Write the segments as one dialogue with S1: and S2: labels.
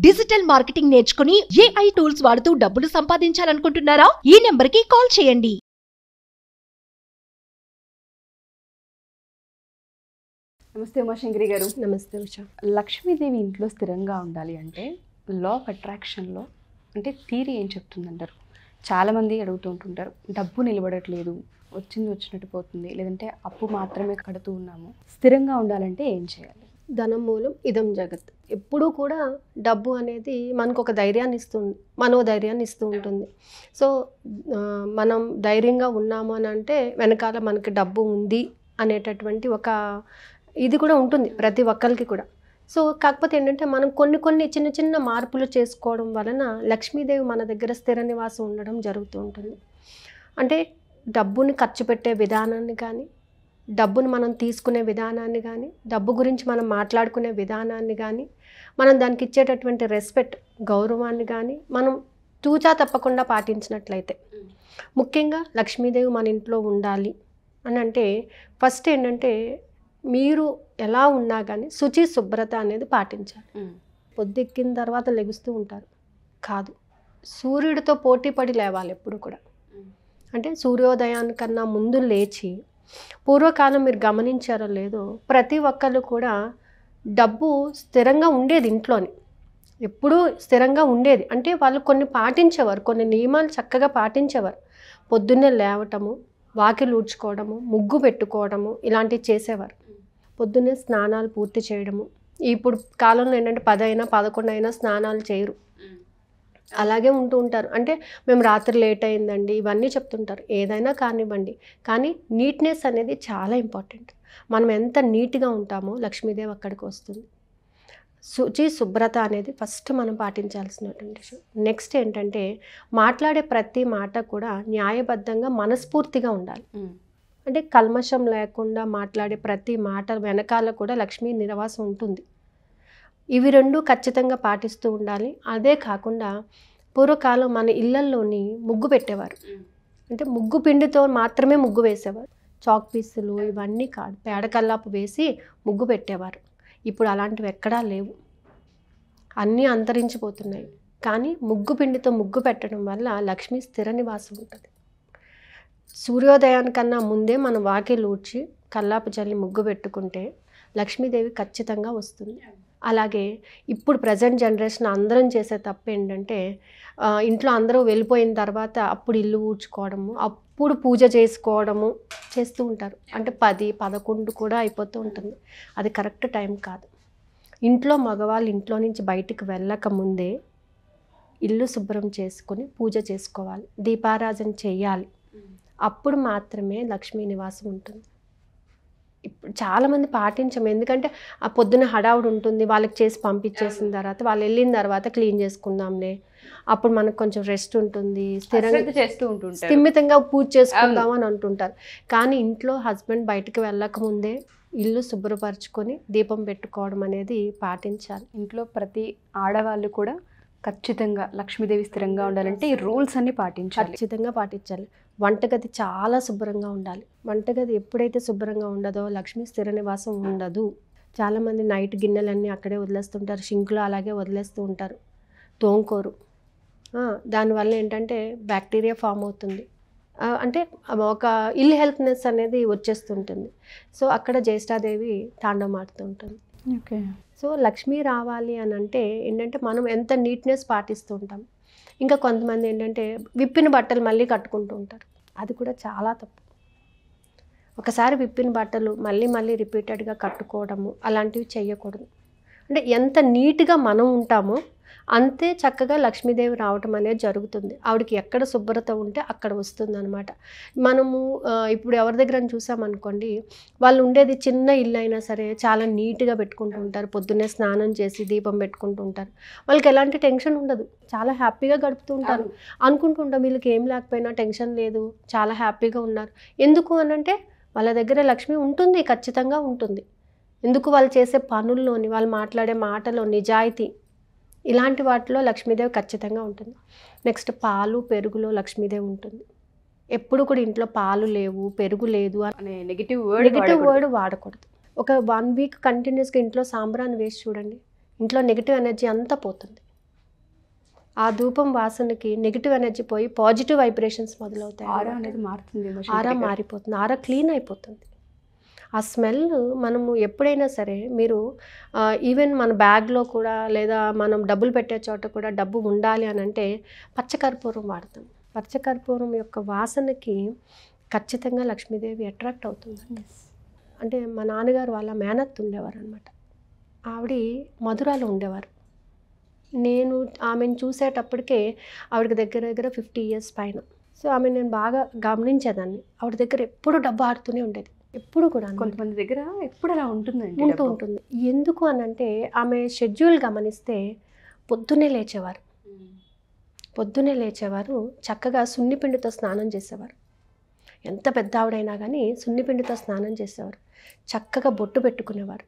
S1: Digital marketing నేర్చుకుని AI tools వాడుతూ డబ్బులు సంపాదించాలనుకుంటున్నారా? ఈ నెంబర్కి కాల్ చేయండి.
S2: నమస్తే ఉమాశంకరి గారు.
S3: నమస్తే ఉషా.
S2: లక్ష్మీదేవి ఇంట్లో స్థిరంగా ఉండాలి అంటే లా ఆఫ్ అట్రాక్షన్లో అంటే థియరీ ఏం చెప్తుందంటారు? చాలామంది అడుగుతూ ఉంటుంటారు, డబ్బు నిలబడట్లేదు, వచ్చింది వచ్చినట్టు పోతుంది, లేదంటే అప్పు మాత్రమే కడుతూ ఉన్నాము, స్థిరంగా ఉండాలంటే ఏం చేయాలి?
S3: ధనం మూలం ఇదం జగత్. ఎప్పుడూ కూడా డబ్బు అనేది మనకు ఒక ధైర్యాన్ని ఇస్తుంది, మనోధైర్యాన్ని ఇస్తూ ఉంటుంది. సో మనం ధైర్యంగా ఉన్నాము అని అంటే వెనకాల మనకి డబ్బు ఉంది అనేటటువంటి ఒక ఇది కూడా ఉంటుంది ప్రతి ఒక్కరికి కూడా. సో కాకపోతే ఏంటంటే మనం కొన్ని చిన్న చిన్న మార్పులు చేసుకోవడం వలన లక్ష్మీదేవి మన దగ్గర స్థిర నివాసం ఉండడం జరుగుతూ ఉంటుంది. అంటే డబ్బుని ఖర్చు పెట్టే విధానాన్ని కానీ, డబ్బుని మనం తీసుకునే విధానాన్ని కానీ, డబ్బు గురించి మనం మాట్లాడుకునే విధానాన్ని కానీ, మనం దానికి ఇచ్చేటటువంటి రెస్పెక్ట్, గౌరవాన్ని కానీ మనం తూచా తప్పకుండా పాటించినట్లయితే, ముఖ్యంగా లక్ష్మీదేవి మన ఇంట్లో ఉండాలి అని అంటే ఫస్ట్ ఏంటంటే మీరు ఎలా ఉన్నా కానీ శుచి శుభ్రత అనేది పాటించాలి. పొద్దెక్కిన తర్వాత లెగుస్తూ ఉంటారు కాదు, సూర్యుడితో పోటీ పడి లేవాలి ఎప్పుడు కూడా. అంటే సూర్యోదయానికన్నా ముందు లేచి, పూర్వకాలం మీరు గమనించారో లేదో, ప్రతి ఒక్కళ్ళు కూడా డబ్బు స్థిరంగా ఉండేది ఇంట్లోని, ఎప్పుడూ స్థిరంగా ఉండేది. అంటే వాళ్ళు కొన్ని పాటించేవారు, కొన్ని నియమాలు చక్కగా పాటించేవారు. పొద్దున్నే లేవటము, వాకిలు ఊడ్చుకోవడము, ముగ్గు పెట్టుకోవడము ఇలాంటివి చేసేవారు. పొద్దున్నే స్నానాలు పూర్తి చేయడము. ఇప్పుడు కాలంలో ఏంటంటే 10 అయినా 11 అయినా స్నానాలు చేయరు, అలాగే ఉంటూ ఉంటారు. అంటే మేము రాత్రి లేట్ అయిందండి ఇవన్నీ చెప్తుంటారు. ఏదైనా కానివ్వండి, కానీ నీట్నెస్ అనేది చాలా ఇంపార్టెంట్. మనం ఎంత నీట్గా ఉంటామో లక్ష్మీదేవి అక్కడికి వస్తుంది. శుచి శుభ్రత అనేది ఫస్ట్ మనం పాటించాల్సినటువంటి విషయం. నెక్స్ట్ ఏంటంటే మాట్లాడే ప్రతి మాట కూడా న్యాయబద్ధంగా మనస్ఫూర్తిగా ఉండాలి. అంటే కల్మషం లేకుండా మాట్లాడే ప్రతి మాట వెనకాల కూడా లక్ష్మీ నివాసం ఉంటుంది. ఇవి రెండు ఖచ్చితంగా పాటిస్తూ ఉండాలి. అదే కాకుండా పూర్వకాలం మన ఇళ్లల్లోని ముగ్గు పెట్టేవారు. అంటే ముగ్గు పిండితో మాత్రమే ముగ్గు వేసేవారు. చాక్ పీసులు ఇవన్నీ కాదు, పేడకల్లాపు వేసి ముగ్గు పెట్టేవారు. ఇప్పుడు అలాంటివి ఎక్కడా లేవు, అన్నీ అంతరించిపోతున్నాయి. కానీ ముగ్గు పిండితో ముగ్గు పెట్టడం వల్ల లక్ష్మీ స్థిర నివాసం ఉంటుంది. సూర్యోదయానికన్నా ముందే మనం వాకిలు ఊడ్చి కల్లాపు చల్లి ముగ్గు పెట్టుకుంటే లక్ష్మీదేవి ఖచ్చితంగా వస్తుంది. అలాగే ఇప్పుడు ప్రజెంట్ జనరేషన్ అందరం చేసే తప్పు ఏంటంటే ఇంట్లో అందరూ వెళ్ళిపోయిన తర్వాత అప్పుడు ఇల్లు ఊడ్చుకోవడము, అప్పుడు పూజ చేసుకోవడము చేస్తూ ఉంటారు. అంటే 10, 11 కూడా అయిపోతూ ఉంటుంది. అది కరెక్ట్ టైం కాదు. ఇంట్లో మగవాళ్ళు ఇంట్లో నుంచి బయటికి వెళ్ళక ముందే ఇల్లు శుభ్రం చేసుకొని పూజ చేసుకోవాలి, దీపారాధన చేయాలి. అప్పుడు మాత్రమే లక్ష్మీ నివాసం ఉంటుంది. ఇప్పుడు చాలామంది పాటించము, ఎందుకంటే ఆ పొద్దున హడావుడు ఉంటుంది, వాళ్ళకి చేసి పంపించేసిన తర్వాత వాళ్ళు వెళ్ళిన తర్వాత క్లీన్ చేసుకుందాంలే, అప్పుడు మనకు కొంచెం రెస్ట్ ఉంటుంది, స్థిరంగా
S2: చేస్తూ ఉంటుంటారు,
S3: స్థిమితంగా పూజ చేసుకుందాం అని అంటుంటారు. కానీ ఇంట్లో హస్బెండ్ బయటకు వెళ్ళక ముందే ఇల్లు శుభ్రపరచుకొని దీపం పెట్టుకోవడం అనేది పాటించాలి.
S2: ఇంట్లో ప్రతి ఆడవాళ్ళు కూడా ఖచ్చితంగా లక్ష్మీదేవి స్థిరంగా ఉండాలంటే ఈ రూల్స్ అన్ని పాటించాలి,
S3: ఖచ్చితంగా పాటించాలి. వంటగది చాలా శుభ్రంగా ఉండాలి. వంటగది ఎప్పుడైతే శుభ్రంగా ఉండదో లక్ష్మీ స్థిర నివాసం ఉండదు. చాలామంది నైట్ గిన్నెలన్నీ అక్కడే వదిలేస్తుంటారు, షింకులో అలాగే వదిలేస్తూ ఉంటారు, తోంకోరు. దానివల్ల ఏంటంటే బ్యాక్టీరియా ఫామ్ అవుతుంది. అంటే ఒక ఇల్ హెల్త్నెస్ అనేది వచ్చేస్తుంటుంది. సో అక్కడ జ్యేష్ఠాదేవి తాండవమాడుతూ ఉంటుంది.
S2: ఓకే.
S3: సో లక్ష్మీ రావాలి అని అంటే ఏంటంటే మనం ఎంత నీట్నెస్ పాటిస్తూ ఉంటాం. ఇంకా కొంతమంది ఏంటంటే విప్పిన బట్టలు మళ్ళీ కట్టుకుంటూ ఉంటారు, అది కూడా చాలా తప్పు. ఒకసారి విప్పిన బట్టలు మళ్ళీ రిపీటెడ్గా కట్టుకోవడము అలాంటివి చేయకూడదు. అంటే ఎంత నీట్గా మనం ఉంటామో అంతే చక్కగా లక్ష్మీదేవి రావటం అనేది జరుగుతుంది. ఆవిడకి ఎక్కడ శుభ్రత ఉంటే అక్కడ వస్తుంది అనమాట. మనము ఇప్పుడు ఎవరి దగ్గర చూసామనుకోండి, వాళ్ళు ఉండేది చిన్న ఇల్లు అయినా సరే చాలా నీట్గా పెట్టుకుంటూ ఉంటారు, పొద్దున్నే స్నానం చేసి దీపం పెట్టుకుంటూ ఉంటారు. వాళ్ళకి ఎలాంటి టెన్షన్ ఉండదు, చాలా హ్యాపీగా గడుపుతూ ఉంటారు. అనుకుంటుంటాం వీళ్ళకి ఏం లేకపోయినా టెన్షన్ లేదు, చాలా హ్యాపీగా ఉన్నారు. ఎందుకు అనంటే వాళ్ళ దగ్గర లక్ష్మి ఉంటుంది, ఖచ్చితంగా ఉంటుంది. ఎందుకు వాళ్ళు చేసే పనుల్లోని, వాళ్ళు మాట్లాడే మాటలో నిజాయితీ, ఇలాంటి వాటిలో లక్ష్మీదేవి ఖచ్చితంగా ఉంటుంది. నెక్స్ట్ పాలు పెరుగులో లక్ష్మీదేవి ఉంటుంది. ఎప్పుడు కూడా ఇంట్లో పాలు లేవు, పెరుగు లేదు
S2: అనే నెగిటివ్
S3: వర్డ్ వాడకూడదు. ఒక 1 వీక్ కంటిన్యూస్గా ఇంట్లో సాంబ్రాన్ని వేసి చూడండి, ఇంట్లో నెగిటివ్ ఎనర్జీ అంతా పోతుంది. ఆ ధూపం వాసనకి నెగిటివ్ ఎనర్జీ పోయి పాజిటివ్ వైబ్రేషన్స్ మొదలవుతాయి.
S2: ఆరా అనేది మారుతుంది,
S3: ఆరా మారిపోతుంది, ఆరా క్లీన్ అయిపోతుంది. ఆ స్మెల్ మనము ఎప్పుడైనా సరే మీరు ఈవెన్ మన బ్యాగ్లో కూడా లేదా మనం డబ్బులు పెట్టే చోట కూడా డబ్బు ఉండాలి అని అంటే పచ్చకర్పూరం వాడతాం. పచ్చకర్పూరం యొక్క వాసనకి ఖచ్చితంగా లక్ష్మీదేవి అట్రాక్ట్ అవుతుంది. అంటే మా నాన్నగారు వాళ్ళ మేనత్ ఉండేవారు అనమాట. ఆవిడ మధురాలో ఉండేవారు. నేను ఆమెను చూసేటప్పటికే ఆవిడకి దగ్గర దగ్గర 50 years పైన. సో ఆమె నేను బాగా గమనించేదాన్ని. ఆవిడ దగ్గర ఎప్పుడు డబ్బు ఆడుతూనే ఉండేది, ఎప్పుడు కూడా.
S2: కొంతమంది దగ్గర ఎప్పుడు అలా ఉంటుందండి,
S3: ఉంటుంది. ఎందుకు అని అంటే ఆమె షెడ్యూల్ గమనిస్తే పొద్దున్నే లేచేవారు, చక్కగా సున్నిపిండితో స్నానం చేసేవారు. ఎంత పెద్ద ఆవిడైనా కానీ సున్నిపిండితో స్నానం చేసేవారు. చక్కగా బొట్టు పెట్టుకునేవారు.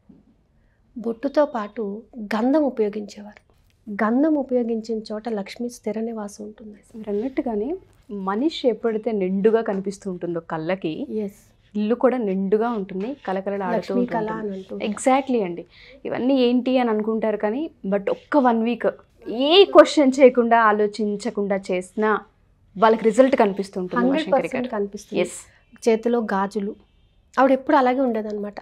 S3: బొట్టుతో పాటు గంధం ఉపయోగించేవారు. గంధం ఉపయోగించిన చోట లక్ష్మి స్థిర నివాసం ఉంటుంది.
S2: మీరు అన్నట్టుగానే మనిషి ఎప్పుడైతే నిండుగా కనిపిస్తూ ఉంటుందో కళ్ళకి, ఇల్లు కూడా నిండుగా ఉంటుంది, కలకలలాడుతూ ఉంటుంది. ఎగ్జాక్ట్లీ అండి. ఇవన్నీ ఏంటి అని అనుకుంటారు కానీ బట్ ఒక్క 1 week ఏ క్వశ్చన్ చేయకుండా ఆలోచించకుండా చేసినా వాళ్ళకి రిజల్ట్ కనిపిస్తుంటుంది.
S3: 100% కనిపిస్తుంది. చేతిలో గాజులు, ఆవిడ ఎప్పుడు అలాగే ఉండేదన్నమాట.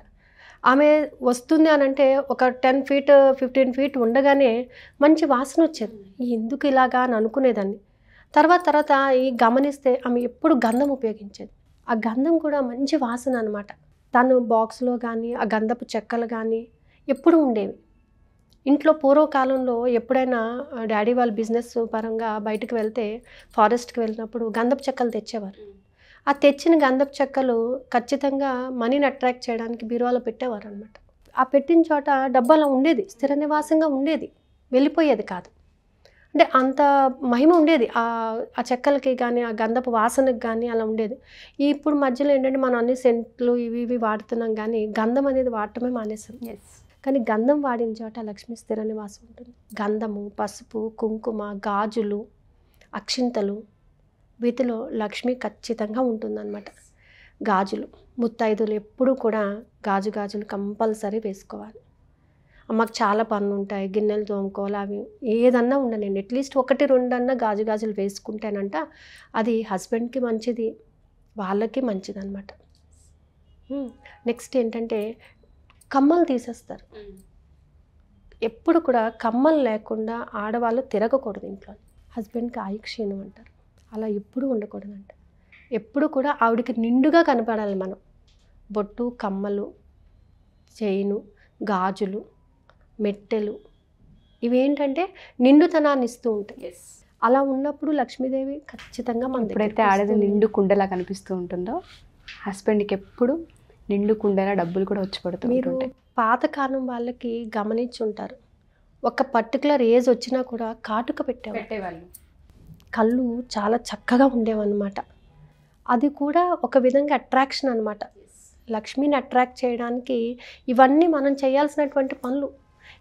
S3: ఆమె వస్తుంది అని అంటే ఒక 10 feet 15 feet ఉండగానే మంచి వాసన వచ్చేది. ఎందుకు ఇలాగా అని అనుకునేదాన్ని. తర్వాత ఈ గమనిస్తే ఆమె ఎప్పుడు గంధం ఉపయోగించేది. ఆ గంధం కూడా మంచి వాసన అనమాట. తను బాక్స్లో కానీ ఆ గంధపు చెక్కలు కానీ ఎప్పుడు ఉండేవి. ఇంట్లో పూర్వకాలంలో ఎప్పుడైనా డాడీ వాళ్ళ బిజినెస్ పరంగా బయటకు వెళ్తే ఫారెస్ట్కి వెళ్ళినప్పుడు గంధపు చెక్కలు తెచ్చేవారు. ఆ తెచ్చిన గంధపు చెక్కలు ఖచ్చితంగా మనీని అట్రాక్ట్ చేయడానికి బీరువాలో పెట్టేవారు అనమాట. ఆ పెట్టిన చోట డబ్బు అలా ఉండేది, స్థిర నివాసంగా ఉండేది, వెళ్ళిపోయేది కాదు. అంటే అంత మహిమ ఉండేది ఆ చెక్కలకి కానీ ఆ గంధపు వాసనకి కానీ అలా ఉండేది. ఇప్పుడు మధ్యలో ఏంటంటే మనం అన్ని సెంట్లు ఇవి వాడుతున్నాం కానీ గంధం అనేది వాడటమే మానేసాం. కానీ గంధం వాడిన చోట లక్ష్మి స్థిర నివాసం ఉంటుంది. గంధము, పసుపు, కుంకుమ, గాజులు, అక్షింతలు, వీటిలో లక్ష్మి ఖచ్చితంగా ఉంటుందన్నమాట. గాజులు, ముత్తైదులు ఎప్పుడూ కూడా గాజులు కంపల్సరీ వేసుకోవాలి. అమ్మకు చాలా పనులు ఉంటాయి, గిన్నెలు తోముకోవాలి, అవి ఏదన్నా ఉండనండి, అట్లీస్ట్ 1-2 అన్నా గాజులు వేసుకుంటేనంట అది హస్బెండ్కి మంచిది, వాళ్ళకి మంచిది అనమాట. నెక్స్ట్ ఏంటంటే కమ్మలు తీసేస్తారు. ఎప్పుడు కూడా కమ్మలు లేకుండా ఆడవాళ్ళు తిరగకూడదు ఇంట్లో. హస్బెండ్కి ఆయుక్షీణం అంటారు, అలా ఎప్పుడు ఉండకూడదంట. ఎప్పుడు కూడా ఆవిడకి నిండుగా కనపడాలి మనం. బొట్టు, కమ్మలు, చైను, గాజులు, మెట్టెలు, ఇవేంటంటే నిండుతనాన్ని ఇస్తూ ఉంటాయి. అలా ఉన్నప్పుడు లక్ష్మీదేవి ఖచ్చితంగా మన
S2: ఎప్పుడైతే ఆడది నిండు కుండలా కనిపిస్తూ ఉంటుందో హస్బెండ్కి ఎప్పుడు నిండు కుండలా డబ్బులు కూడా వచ్చి పడుతూ
S3: మీరు పాతకాలం వాళ్ళకి గమనించి ఉంటారు, ఒక పర్టికులర్ ఏజ్ వచ్చినా కూడా కాటుక పెట్టేవాళ్ళు. కళ్ళు చాలా చక్కగా ఉండేవన్నమాట. అది కూడా ఒక విధంగా అట్రాక్షన్ అనమాట. లక్ష్మిని అట్రాక్ట్ చేయడానికి ఇవన్నీ మనం చేయాల్సినటువంటి పనులు.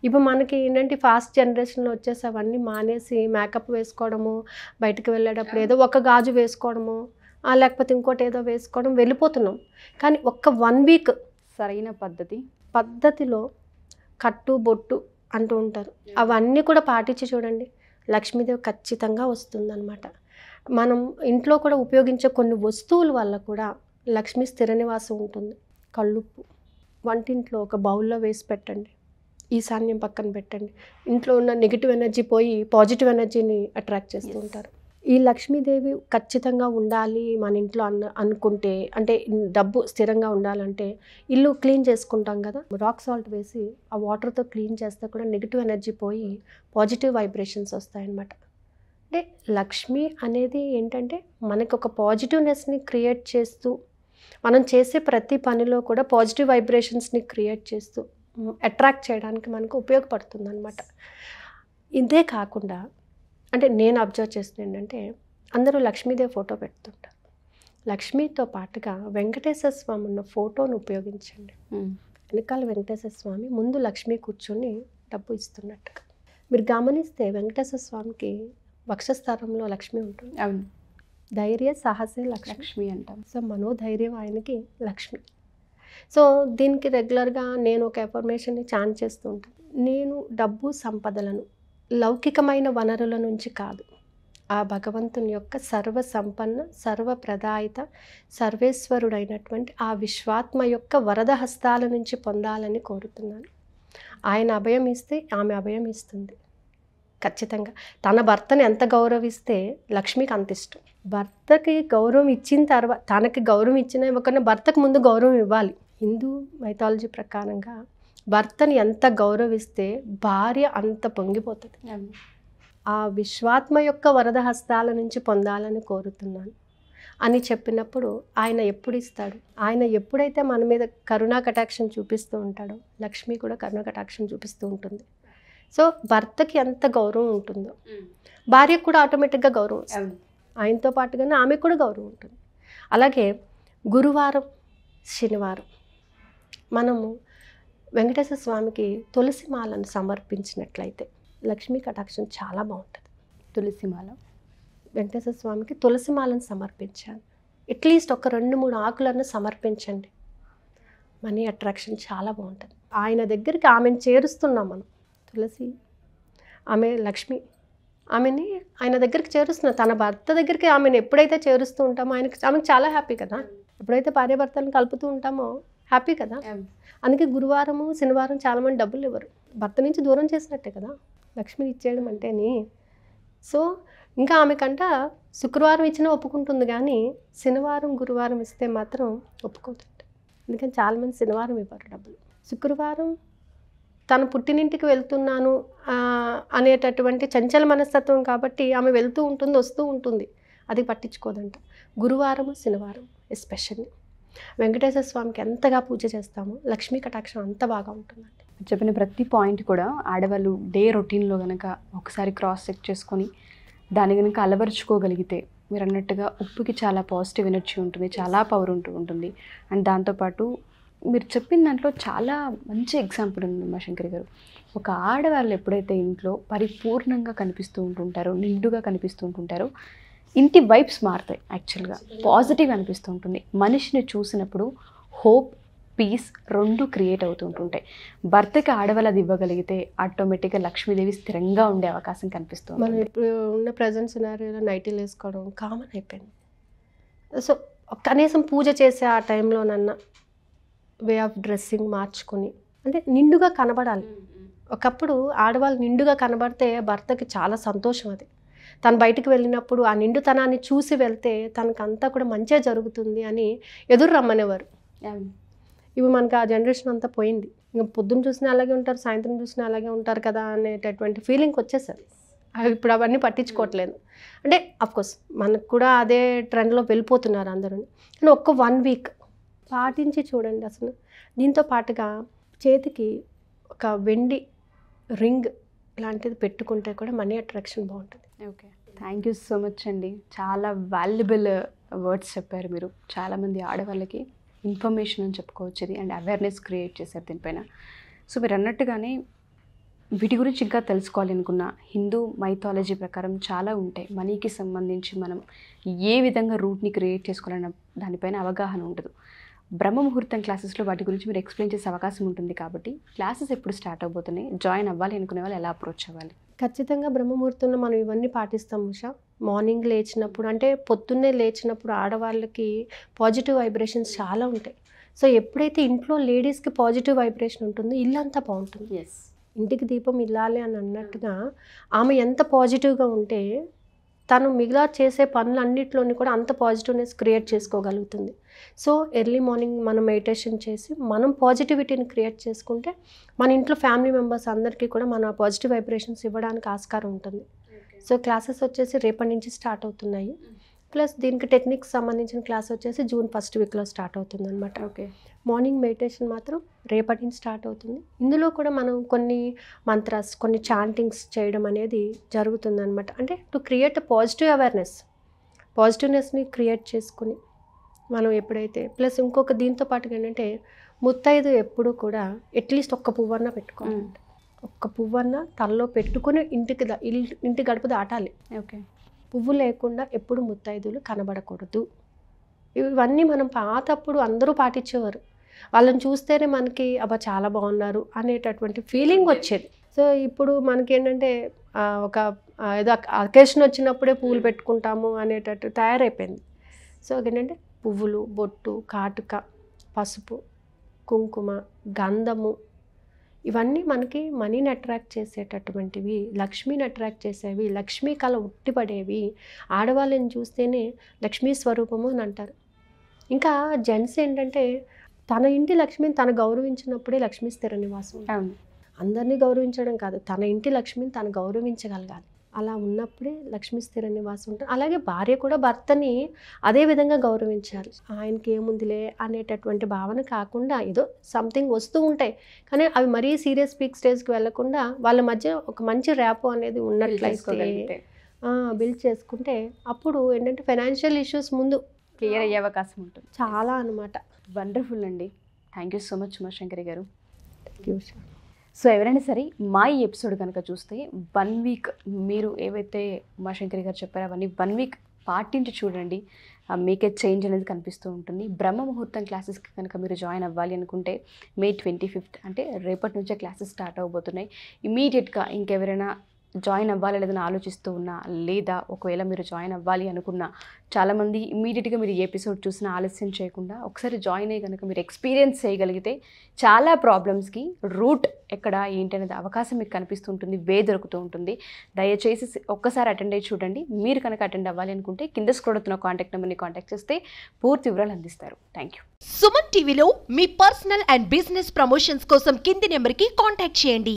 S3: ఇప్పుడు మనకి ఏంటంటే ఫాస్ట్ జనరేషన్లో వచ్చేసి అవన్నీ మానేసి మేకప్ వేసుకోవడము, బయటకు వెళ్ళేటప్పుడు ఏదో ఒక గాజు వేసుకోవడము, లేకపోతే ఇంకోటి ఏదో వేసుకోవడం వెళ్ళిపోతున్నాం. కానీ ఒక్క 1 week
S2: సరైన
S3: పద్ధతిలో కట్టు బొట్టు అంటూ ఉంటారు, అవన్నీ కూడా పాటించి చూడండి, లక్ష్మీదేవి ఖచ్చితంగా వస్తుందన్నమాట. మనం ఇంట్లో కూడా ఉపయోగించే కొన్ని వస్తువుల వల్ల కూడా లక్ష్మీ స్థిర నివాసం ఉంటుంది. కళ్ళుప్పు వంటింట్లో ఒక బౌల్లో వేసి పెట్టండి, ఈశాన్యం పక్కన పెట్టండి. ఇంట్లో ఉన్న నెగిటివ్ ఎనర్జీ పోయి పాజిటివ్ ఎనర్జీని అట్రాక్ట్ చేస్తూ ఉంటారు. ఈ లక్ష్మీదేవి ఖచ్చితంగా ఉండాలి మన ఇంట్లో అనుకుంటే, అంటే డబ్బు స్థిరంగా ఉండాలంటే ఇల్లు క్లీన్ చేసుకుంటాం కదా, రాక్ సాల్ట్ వేసి ఆ వాటర్తో క్లీన్ చేస్తే కూడా నెగిటివ్ ఎనర్జీ పోయి పాజిటివ్ వైబ్రేషన్స్ వస్తాయన్నమాట. అంటే లక్ష్మి అనేది ఏంటంటే మనకు ఒక పాజిటివ్నెస్ని క్రియేట్ చేస్తూ, మనం చేసే ప్రతి పనిలో కూడా పాజిటివ్ వైబ్రేషన్స్ని క్రియేట్ చేస్తూ అట్రాక్ట్ చేయడానికి మనకు ఉపయోగపడుతుంది అనమాట. ఇదే కాకుండా అంటే నేను అబ్జర్వ్ చేస్తుంది ఏంటంటే అందరూ లక్ష్మీదేవి ఫోటో పెడుతుంటారు. లక్ష్మీతో పాటుగా వెంకటేశ్వర స్వామి ఉన్న ఫోటోను ఉపయోగించండి. వెనకాల వెంకటేశ్వర స్వామి, ముందు లక్ష్మీ కూర్చొని డబ్బు ఇస్తున్నట్టుగా మీరు గమనిస్తే వెంకటేశ్వర స్వామికి వక్షస్థానంలో లక్ష్మి ఉంటుంది.
S2: అవును,
S3: ధైర్య సాహసే లక్ష్మి
S2: అంటాం.
S3: సో మనోధైర్యం ఆయనకి లక్ష్మి. సో దీనికి రెగ్యులర్గా నేను ఒక ఎఫర్మేషన్ని చాంట్ చేస్తూ ఉంటాను. నేను డబ్బు సంపదలను లౌకికమైన వనరుల నుంచి కాదు, ఆ భగవంతుని యొక్క సర్వ సంపన్న సర్వప్రదాయిత సర్వేశ్వరుడైనటువంటి ఆ విశ్వాత్మ యొక్క వరద హస్తాల నుంచి పొందాలని కోరుతున్నాను. ఆయన అభయం ఇస్తే ఆమె అభయం ఇస్తుంది ఖచ్చితంగా. తన భర్తని ఎంత గౌరవిస్తే లక్ష్మికి అంత ఇష్టం. భర్తకి గౌరవం ఇచ్చిన తర్వాత, తనకి గౌరవం ఇచ్చిన ఇవ్వకుండా భర్తకు ముందు గౌరవం ఇవ్వాలి. హిందూ మైథాలజీ ప్రకారంగా భర్తని ఎంత గౌరవిస్తే భార్య అంత పొంగిపోతుంది. ఆ విశ్వాత్మ యొక్క వరద హస్తాల నుంచి పొందాలని కోరుతున్నాను అని చెప్పినప్పుడు ఆయన ఎప్పుడు ఇస్తాడు? ఆయన ఎప్పుడైతే మన మీద కరుణా కటాక్షం చూపిస్తూ ఉంటాడో లక్ష్మి కూడా కరుణా కటాక్షం చూపిస్తూ ఉంటుంది. సో భర్తకి ఎంత గౌరవం ఉంటుందో భార్యకు కూడా ఆటోమేటిక్గా గౌరవం వస్తుంది. ఆయనతో పాటుగానే ఆమెకు కూడా గౌరవం ఉంటుంది. అలాగే గురువారం శనివారం మనము వెంకటేశ్వర స్వామికి తులసి మాలను సమర్పించినట్లయితే లక్ష్మీ కటాక్షం చాలా బాగుంటుంది.
S2: తులసిమాల
S3: వెంకటేశ్వర స్వామికి తులసి మాలను సమర్పించాలి. అట్లీస్ట్ ఒక 2-3 ఆకులను సమర్పించండి. మనీ అట్రాక్షన్ చాలా బాగుంటుంది. ఆయన దగ్గరికి ఆమెను చేరుస్తున్నాం మనం. తులసి ఆమె లక్ష్మి, ఆమెని ఆయన దగ్గరికి చేరుస్తున్నాం. తన భర్త దగ్గరికి ఆమెను ఎప్పుడైతే చేరుస్తూ ఉంటామో ఆమెకు చాలా హ్యాపీ కదా. ఎప్పుడైతే భార్యాభర్తలను కలుపుతూ ఉంటామో హ్యాపీ కదా. అందుకే గురువారము శనివారం చాలామంది డబ్బులు ఇవ్వరు. భర్త నుంచి దూరం చేసినట్టే కదా లక్ష్మిని ఇచ్చేయడం అంటేని. సో ఇంకా ఆమెకంట శుక్రవారం ఇచ్చినా ఒప్పుకుంటుంది, కానీ శనివారం గురువారం ఇస్తే మాత్రం ఒప్పుకోతుంది. అందుకని చాలామంది శనివారం ఇవ్వరు డబ్బులు. శుక్రవారం తన పుట్టినింటికి వెళ్తున్నాను అనేటటువంటి చంచల మనస్తత్వం కాబట్టి ఆమె వెళ్తూ ఉంటుంది, వస్తూ ఉంటుంది, అది పట్టించుకోదంట. గురువారము శనివారం ఎస్పెషల్లీ వెంకటేశ్వర స్వామికి ఎంతగా పూజ చేస్తామో లక్ష్మీ కటాక్షం అంత బాగా ఉంటుందండి.
S2: చెప్పిన ప్రతి పాయింట్ కూడా ఆడవాళ్ళు డే రొటీన్లో కనుక ఒకసారి క్రాస్ చెక్ చేసుకొని దాన్ని కనుక అలవరుచుకోగలిగితే, మీరు అన్నట్టుగా ఉప్పుకి చాలా పాజిటివ్ ఎనర్జీ ఉంటుంది, చాలా పవర్ ఉంటుంది. అండ్ దాంతోపాటు మీరు చెప్పిన దాంట్లో చాలా మంచి ఎగ్జాంపుల్ ఉంది ఉమాశంకరి గారు. ఒక ఆడవాళ్ళు ఎప్పుడైతే ఇంట్లో పరిపూర్ణంగా కనిపిస్తూ ఉంటుంటారో, నిండుగా కనిపిస్తూ ఉంటుంటారో, ఇంటి వైబ్స్ మారుతాయి. యాక్చువల్గా పాజిటివ్ అనిపిస్తూ ఉంటుంది. మనిషిని చూసినప్పుడు హోప్, పీస్ 2 క్రియేట్ అవుతుంటుంటాయి. భర్తకి ఆడవాళ్ళు అది ఇవ్వగలిగితే ఆటోమేటిక్గా లక్ష్మీదేవి స్థిరంగా ఉండే అవకాశం కనిపిస్తుంది.
S3: మనం ఇప్పుడు ఉన్న ప్రజెంట్ సినారియోలో నైటీలు వేసుకోవడం కామన్ అయిపోయింది. సో కనీసం పూజ చేసే ఆ టైంలోనన్నా వే ఆఫ్ డ్రెస్సింగ్ మార్చుకొని, అంటే నిండుగా కనబడాలి. ఒకప్పుడు ఆడవాళ్ళు నిండుగా కనబడితే భర్తకి చాలా సంతోషం. అది తను బయటికి వెళ్ళినప్పుడు ఆ నిండుతనాన్ని చూసి వెళ్తే తనకంతా కూడా మంచిగా జరుగుతుంది అని ఎదురు రమ్మనేవారు. ఇవి మనకు ఆ జనరేషన్ అంతా పోయింది. ఇంకా పొద్దున్న చూసినా అలాగే ఉంటారు, సాయంత్రం చూసినా అలాగే ఉంటారు కదా అనేటటువంటి ఫీలింగ్ వచ్చేసారు. ఇప్పుడు అవన్నీ పట్టించుకోవట్లేదు. అంటే అఫ్కోర్స్ మనకు కూడా అదే ట్రెండ్లో వెళ్ళిపోతున్నారు అందరూ. కానీ ఒక్క 1 వీక్ పాటించి చూడండి. అసలు దీంతో పాటుగా చేతికి ఒక వెండి రింగ్ లాంటిది పెట్టుకుంటే కూడా మనీ అట్రాక్షన్ బాగుంటుంది.
S2: Okay, thank you so much అండి. చాలా వాల్యుబుల్ వర్డ్స్ చెప్పారు మీరు. చాలామంది ఆడవాళ్ళకి ఇన్ఫర్మేషన్ అని చెప్పుకోవచ్చు ఇది, అండ్ అవేర్నెస్ క్రియేట్ చేశారు దీనిపైన. సో మీరు అన్నట్టుగానే వీటి గురించి ఇంకా తెలుసుకోవాలి అనుకున్న హిందూ మైథాలజీ ప్రకారం చాలా ఉంటాయి. మనీకి సంబంధించి మనం ఏ విధంగా రూట్ని క్రియేట్ చేసుకోవాలన్న దానిపైన అవగాహన ఉండదు. బ్రహ్మ ముహూర్తం క్లాసెస్లో వాటి గురించి మీరు ఎక్స్ప్లెయిన్ చేసే అవకాశం ఉంటుంది కాబట్టి క్లాసెస్ ఎప్పుడు స్టార్ట్ అవబోతున్నాయి, జాయిన్ అవ్వాలి అనుకునే వాళ్ళు ఎలా అప్రోచ్ అవ్వాలి?
S3: ఖచ్చితంగా బ్రహ్మముహూర్తంలో మనం ఇవన్నీ పాటిస్తాం ఉషా. మార్నింగ్ లేచినప్పుడు, అంటే పొద్దున్నే లేచినప్పుడు ఆడవాళ్ళకి పాజిటివ్ వైబ్రేషన్స్ చాలా ఉంటాయి. సో ఎప్పుడైతే ఇంట్లో లేడీస్కి పాజిటివ్ వైబ్రేషన్ ఉంటుందో ఇల్లంతా బాగుంటుంది.
S2: ఎస్,
S3: ఇంటికి దీపం ఇల్లాలి అని అన్నట్టుగా ఆమె ఎంత పాజిటివ్గా ఉంటే తను మిగిలిన చేసే పనులన్నింటిలోని కూడా అంత పాజిటివ్నెస్ క్రియేట్ చేసుకోగలుగుతుంది. సో ఎర్లీ మార్నింగ్ మనం మెడిటేషన్ చేసి మనం పాజిటివిటీని క్రియేట్ చేసుకుంటే మన ఇంట్లో ఫ్యామిలీ మెంబర్స్ అందరికీ కూడా మన పాజిటివ్ వైబ్రేషన్స్ ఇవ్వడానికి ఆస్కారం ఉంటుంది. సో క్లాసెస్ వచ్చేసి రేపటి నుంచి స్టార్ట్ అవుతున్నాయి. ప్లస్ దీనికి టెక్నిక్స్ సంబంధించిన క్లాస్ వచ్చేసి జూన్ 1st వీక్లో స్టార్ట్ అవుతుంది అనమాట.
S2: ఓకే,
S3: మార్నింగ్ మెడిటేషన్ మాత్రం రేపటి నుంచి స్టార్ట్ అవుతుంది. ఇందులో కూడా మనం కొన్ని మంత్రాస్, కొన్ని చాంటింగ్స్ చేయడం అనేది జరుగుతుంది అనమాట. అంటే టు క్రియేట్ పాజిటివ్ అవేర్నెస్, పాజిటివ్నెస్ని క్రియేట్ చేసుకుని మనం ఎప్పుడైతే, ప్లస్ ఇంకొక దీంతో పాటుగా ఏంటంటే ముత్తైదు ఎప్పుడు కూడా అట్లీస్ట్ ఒక్క పువ్వన్న పెట్టుకోవాలి. ఒక్క పువ్వన్న తలలో పెట్టుకుని ఇంటి గడప దాటాలి.
S2: ఓకే,
S3: పువ్వు లేకుండా ఎప్పుడు ముత్తైదులు కనబడకూడదు. ఇవన్నీ మనం పాతప్పుడు అందరూ పాటించేవారు. వాళ్ళని చూస్తేనే మనకి అబ్బా చాలా బాగున్నారు అనేటటువంటి ఫీలింగ్ వచ్చేది. సో ఇప్పుడు మనకి ఏంటంటే ఒక ఏదో అకేషన్ వచ్చినప్పుడే పువ్వులు పెట్టుకుంటాము అనేటట్టు తయారైపోయింది. సో ఏంటంటే పువ్వులు, బొట్టు, కాటుక, పసుపు, కుంకుమ, గంధము ఇవన్నీ మనకి మనీని అట్రాక్ట్ చేసేటటువంటివి, లక్ష్మిని అట్రాక్ట్ చేసేవి, లక్ష్మీ కళ ఉట్టిపడేవి. ఆడవాళ్ళని చూస్తేనే లక్ష్మీ స్వరూపము అని అంటారు. ఇంకా జెంట్స్ ఏంటంటే తన ఇంటి లక్ష్మిని తను గౌరవించినప్పుడే లక్ష్మీ స్థిర నివాసం. అందరినీ గౌరవించడం కాదు, తన ఇంటి లక్ష్మిని తను గౌరవించగలగాలి. అలా ఉన్నప్పుడే లక్ష్మీ స్థిర నివాసం ఉంటుంది. అలాగే భార్య కూడా భర్తని అదే విధంగా గౌరవించాలి. ఆయనకి ఏముందిలే అనేటటువంటి భావన కాకుండా ఏదో సంథింగ్ వస్తూ ఉంటాయి, కానీ అవి మరీ సీరియస్ పీక్ స్టేజ్కి వెళ్లకుండా వాళ్ళ మధ్య ఒక మంచి ర్యాపో అనేది ఉన్నట్లయితే బిల్డ్ చేసుకుంటే అప్పుడు ఏంటంటే ఫైనాన్షియల్ ఇష్యూస్ ముందు
S2: క్లియర్ అయ్యే అవకాశం ఉంటుంది.
S3: చాలా అనమాట.
S2: వండర్ఫుల్ అండి. Thank you so much Umashankari garu.
S3: Thank you.
S2: So ఎవరైనా సరే మా ఈ ఎపిసోడ్ కనుక చూస్తే 1 వీక్ మీరు ఏవైతే ఉమాశంకరి గారు చెప్పారో అవన్నీ 1 వీక్ పాటించి చూడండి, మీకే చేంజ్ అనేది కనిపిస్తూ ఉంటుంది. బ్రహ్మ ముహూర్తం క్లాసెస్కి కనుక మీరు జాయిన్ అవ్వాలి అనుకుంటే May 25th అంటే రేపటి నుంచే క్లాసెస్ స్టార్ట్ అవబోతున్నాయి. ఇమీడియట్గా ఇంకెవరైనా జాయిన్ అవ్వాలి లేదని ఆలోచిస్తూ ఉన్నా, లేదా ఒకవేళ మీరు జాయిన్ అవ్వాలి అనుకున్నా, చాలామంది ఇమీడియట్గా మీరు ఈ ఎపిసోడ్ చూసినా ఆలస్యం చేయకుండా ఒకసారి జాయిన్ అయ్యి కనుక మీరు ఎక్స్పీరియన్స్ చేయగలిగితే చాలా ప్రాబ్లమ్స్కి రూట్ ఎక్కడ ఏంటనేది అవకాశం మీకు కనిపిస్తుంటుంది, వే దొరుకుతూ ఉంటుంది. దయచేసి ఒక్కసారి అటెండ్ అయ్యి చూడండి. మీరు కనుక అటెండ్ అవ్వాలి అనుకుంటే కింద స్క్రోల్ అవుతున్న కాంటాక్ట్ నెంబర్ని కాంటాక్ట్ చేస్తే పూర్తి వివరాలు అందిస్తారు. Thank you.
S1: సుమన్ టీవీలో మీ పర్సనల్ అండ్ బిజినెస్ ప్రమోషన్స్ కోసం కింది నెంబర్కి కాంటాక్ట్ చేయండి.